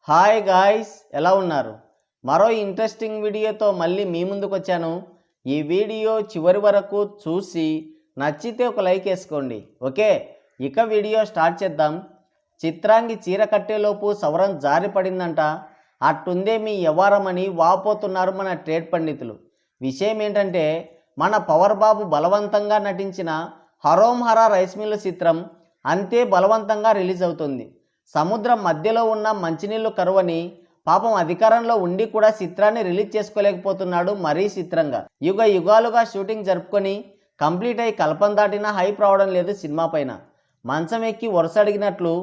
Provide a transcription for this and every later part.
Hi guys, ఎలా ఉన్నారు? మరో ఇంట్రెస్టింగ్ వీడియోతో మళ్ళీ మీ ముందుకు వచ్చాను. ఈ వీడియో చివరి వరకు చూసి నచ్చితే ఒక లైక్ వేసుకోండి. ఓకే, ఇక వీడియో స్టార్ట్ చేద్దాం. చిత్రాంగి చీర కట్టేలోపు సవరం జారి పడిందంట. అట్టుందే మీ వ్యవహారమని వాపోతున్నారు మన ట్రేడ్ పండితులు. విషయం ఏంటంటే, మన పవర్ బాబు బలవంతంగా నటించిన హరోం హరా రైస్ మిల్లు చిత్రం అంతే బలవంతంగా రిలీజ్ అవుతుంది. సముద్రం మధ్యలో ఉన్న మంచినీళ్ళు కరువని పాపం అధికారంలో ఉండి కూడా చిత్రాన్ని రిలీజ్ చేసుకోలేకపోతున్నాడు. మరీ చిత్రంగా యుగ యుగాలుగా షూటింగ్ జరుపుకొని కంప్లీట్ అయి కల్పం దాటినా హైప్ రావడం లేదు సినిమా పైన. మంచం ఎక్కి వరుస అడిగినట్లు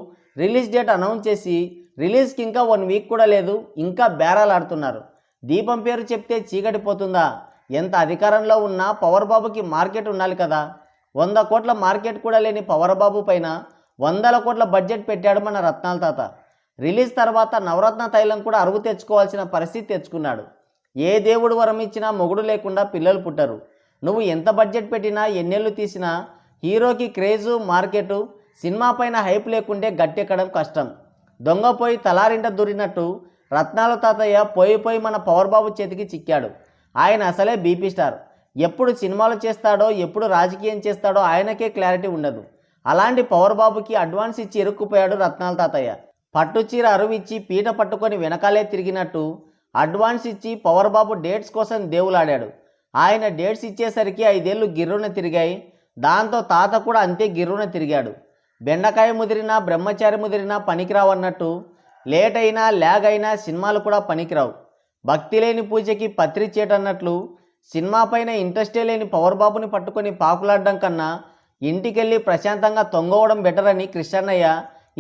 రిలీజ్ డేట్ అనౌన్స్ చేసి రిలీజ్కి ఇంకా 1 వీక్ కూడా లేదు, ఇంకా బేరాలాడుతున్నారు. దీపం పేరు చెప్తే చీకటి పోతుందా? ఎంత అధికారంలో ఉన్నా పవర్ బాబుకి మార్కెట్ ఉండాలి కదా. 100 కోట్ల మార్కెట్ కూడా లేని పవర్ బాబు పైన 100 కోట్ల బడ్జెట్ పెట్టాడు మన రత్నాల తాత. రిలీజ్ తర్వాత నవరత్న తైలం కూడా అరుగు తెచ్చుకోవాల్సిన పరిస్థితి తెచ్చుకున్నాడు. ఏ దేవుడు వరం ఇచ్చినా మొగుడు లేకుండా పిల్లలు పుట్టరు. నువ్వు ఎంత బడ్జెట్ పెట్టినా ఎన్నేళ్ళు తీసినా హీరోకి క్రేజు మార్కెటు సినిమా పైన హైప్ లేకుంటే గట్టెక్కడం కష్టం. దొంగపోయి తలారింట దూరినట్టు రత్నాల తాతయ్య పోయి మన పవర్ బాబు చేతికి చిక్కాడు. ఆయన అసలే బీపీ స్టార్. ఎప్పుడు సినిమాలు చేస్తాడో ఎప్పుడు రాజకీయం చేస్తాడో ఆయనకే క్లారిటీ ఉండదు. అలాంటి పవర్ బాబుకి అడ్వాన్స్ ఇచ్చి ఇరుక్కుపోయాడు రత్నాల తాతయ్య. పట్టుచీర అరువిచ్చి పీట పట్టుకొని వెనకాలే తిరిగినట్టు అడ్వాన్స్ ఇచ్చి పవర్ బాబు డేట్స్ కోసం దేవులాడాడు. ఆయన డేట్స్ ఇచ్చేసరికి 5 ఏళ్ళు గిర్రున తిరిగాయి. దాంతో తాత కూడా అంతే గిర్రున తిరిగాడు. బెండకాయ ముదిరినా బ్రహ్మచారి ముదిరినా పనికిరావన్నట్టు లేట్ అయినా ల్యాగ్ అయినా సినిమాలు కూడా పనికిరావు. భక్తి లేని పూజకి పత్రిచేటన్నట్లు సినిమా పైన ఇంట్రెస్టే లేని పవర్ బాబుని పట్టుకొని పాకులాడడం కన్నా ఇంటికెళ్ళి ప్రశాంతంగా తొంగవడం బెటర్ అని కృష్ణయ్య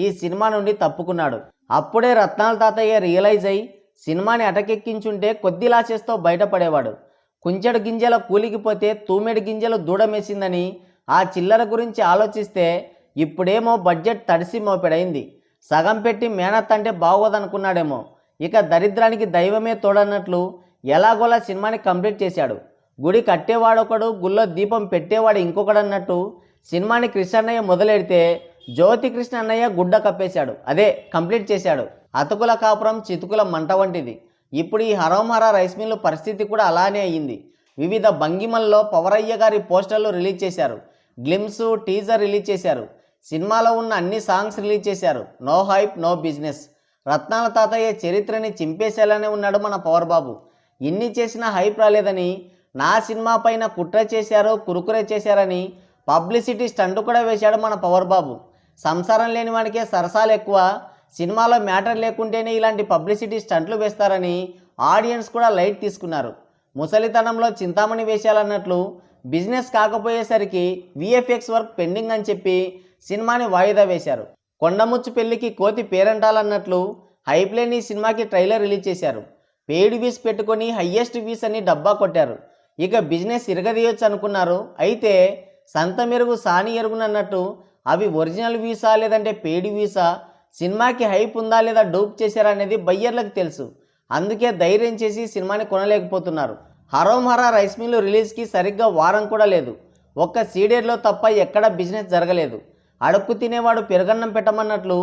ఈ సినిమా నుండి తప్పుకున్నాడు. అప్పుడే రత్నాల తాతయ్య రియలైజ్ అయి సినిమాని అటకెక్కించుంటే కొద్ది లాసెస్తో బయటపడేవాడు. కుంచెడు గింజల కూలికిపోతే తూమెడు గింజలు దూడమేసిందని ఆ చిల్లర గురించి ఆలోచిస్తే ఇప్పుడేమో బడ్జెట్ తడిసి మోపెడైంది. సగం పెట్టి మేనత్ అంటే బాగోదనుకున్నాడేమో. ఇక దరిద్రానికి దైవమే తోడన్నట్లు ఎలాగోలా సినిమాని కంప్లీట్ చేశాడు. గుడి కట్టేవాడొకడు, గుళ్ళో దీపం పెట్టేవాడు ఇంకొకడన్నట్టు సినిమాని కృష్ణయ్య మొదలెడితే జ్యోతి కృష్ణయ్య గుడ్డ కప్పేశాడు. అదే కంప్లీట్ చేశాడు. అతుకుల కాపురం చితుకుల మంట వంటిది. ఇప్పుడు ఈ హరోం హరా రైస్ మిల్లు పరిస్థితి కూడా అలానే అయ్యింది. వివిధ భంగిమల్లో పవరయ్య గారి పోస్టర్లు రిలీజ్ చేశారు. గ్లిమ్స్, టీజర్ రిలీజ్ చేశారు. సినిమాలో ఉన్న అన్ని సాంగ్స్ రిలీజ్ చేశారు. No hype no business. రత్నాల తాతయ్య చరిత్రని చింపేసేలానే ఉన్నాడు మన పవర్ బాబు. ఇన్ని చేసినా హైప్ రాలేదని, నా సినిమా పైన కుట్ర చేశారు కురుకురే చేశారని పబ్లిసిటీ స్టంట్ కూడా వేశాడు మన పవర్ బాబు. సంసారం లేని వానికే సరసాలు ఎక్కువ, సినిమాలో మ్యాటర్ లేకుంటేనే ఇలాంటి పబ్లిసిటీ స్టంట్లు వేస్తారని ఆడియన్స్ కూడా లైట్ తీసుకున్నారు. ముసలితనంలో చింతామణి వేశాలన్నట్లు బిజినెస్ కాకపోయేసరికి విఎఫ్ఎక్స్ వర్క్ పెండింగ్ అని చెప్పి సినిమాని వాయిదా వేశారు. కొండముచ్చు పెళ్లికి కోతి పేరంటాలన్నట్లు హైప్ లేని సినిమాకి ట్రైలర్ రిలీజ్ చేశారు. పెయిడ్ వ్యూస్ పెట్టుకొని హయ్యెస్ట్ వ్యూస్ అని డబ్బా కొట్టారు. ఇక బిజినెస్ ఇరగదీయొచ్చు అనుకున్నారు. అయితే సంత మెరుగు సాని ఎరుగునన్నట్టు అవి ఒరిజినల్ వ్యూసా లేదంటే పెయిడ్ వ్యూసా, సినిమాకి హైప్ ఉందా లేదా డూప్ చేశారా అనేది బయ్యర్లకు తెలుసు. అందుకే ధైర్యం చేసి సినిమాని కొనలేకపోతున్నారు. హరోం హరా రైస్ మిల్లు రిలీజ్కి సరిగ్గా వారం కూడా లేదు. ఒక్క సీడెడ్లో తప్ప ఎక్కడా బిజినెస్ జరగలేదు. అడుక్కు తినేవాడు పెరుగన్నం పెట్టమన్నట్లు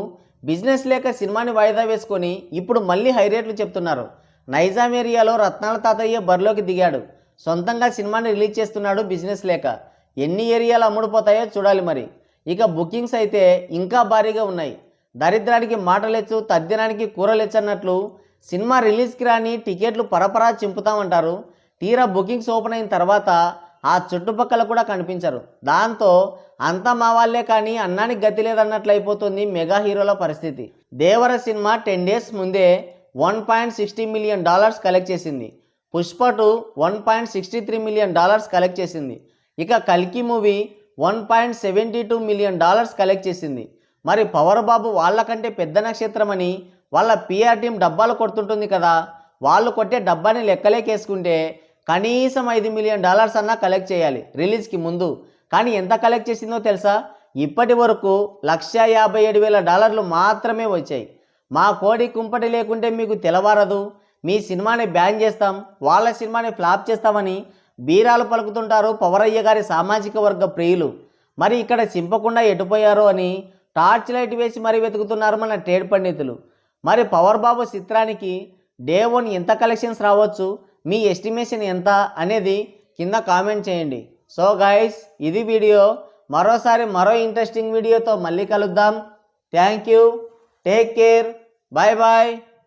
బిజినెస్ లేక సినిమాని వాయిదా వేసుకొని ఇప్పుడు మళ్ళీ హై రేట్లు చెప్తున్నారు. నైజాం ఏరియాలో రత్నాల తాతయ్య బరిలోకి దిగాడు. సొంతంగా సినిమాని రిలీజ్ చేస్తున్నాడు బిజినెస్ లేక. ఎన్ని ఏరియాలు అమ్ముడుపోతాయో చూడాలి మరి. ఇక బుకింగ్స్ అయితే ఇంకా భారీగా ఉన్నాయి. దరిద్రానికి మాటలెచ్చు తద్దినానికి కూరలెచ్చు అన్నట్లు సినిమా రిలీజ్కి రాని టికెట్లు పరపరా చింపుతామంటారు. తీరా బుకింగ్స్ ఓపెన్ అయిన తర్వాత ఆ చుట్టుపక్కల కూడా కనిపించరు. దాంతో అంతా మా వాళ్ళే కానీ అన్నానికి గతి లేదన్నట్లు అయిపోతుంది మెగా హీరోల పరిస్థితి. దేవర సినిమా 10 డేస్ ముందే $1.60 మిలియన్ కలెక్ట్ చేసింది. పుష్ప 2 $1.63 మిలియన్ కలెక్ట్ చేసింది. ఇక కల్కి మూవీ $1.72 మిలియన్ కలెక్ట్ చేసింది. మరి పవర్ బాబు వాళ్ళకంటే పెద్ద నక్షత్రమని వాళ్ళ పిఆర్ టీం డబ్బాలు కొడుతుంటుంది కదా. వాళ్ళు కొట్టే డబ్బాని లెక్కలేకేసుకుంటే కనీసం $5 మిలియన్ అన్నా కలెక్ట్ చేయాలి రిలీజ్కి ముందు. కానీ ఎంత కలెక్ట్ చేసిందో తెలుసా? ఇప్పటి వరకు $157,000 మాత్రమే వచ్చాయి. మా కోడి కుంపటి లేకుంటే మీకు తెలవారదు, మీ సినిమాని బ్యాన్ చేస్తాం, వాళ్ళ సినిమాని ఫ్లాప్ చేస్తామని బీరాలు పలుకుతుంటారు పవరయ్య గారి సామాజిక వర్గ ప్రియులు. మరి ఇక్కడ చింపకుండా ఎటుపోయారో అని టార్చ్ లైట్ వేసి మరీ వెతుకుతున్నారు మన ట్రేడ్ పండితులు. మరి పవర్ బాబు చిత్రానికి డే 1 ఎంత కలెక్షన్స్ రావచ్చు, మీ ఎస్టిమేషన్ ఎంత అనేది కింద కామెంట్ చేయండి. సో గైస్, ఇది వీడియో. మరోసారి మరో ఇంట్రెస్టింగ్ వీడియోతో మళ్ళీ కలుద్దాం. Thank you, take care, bye bye.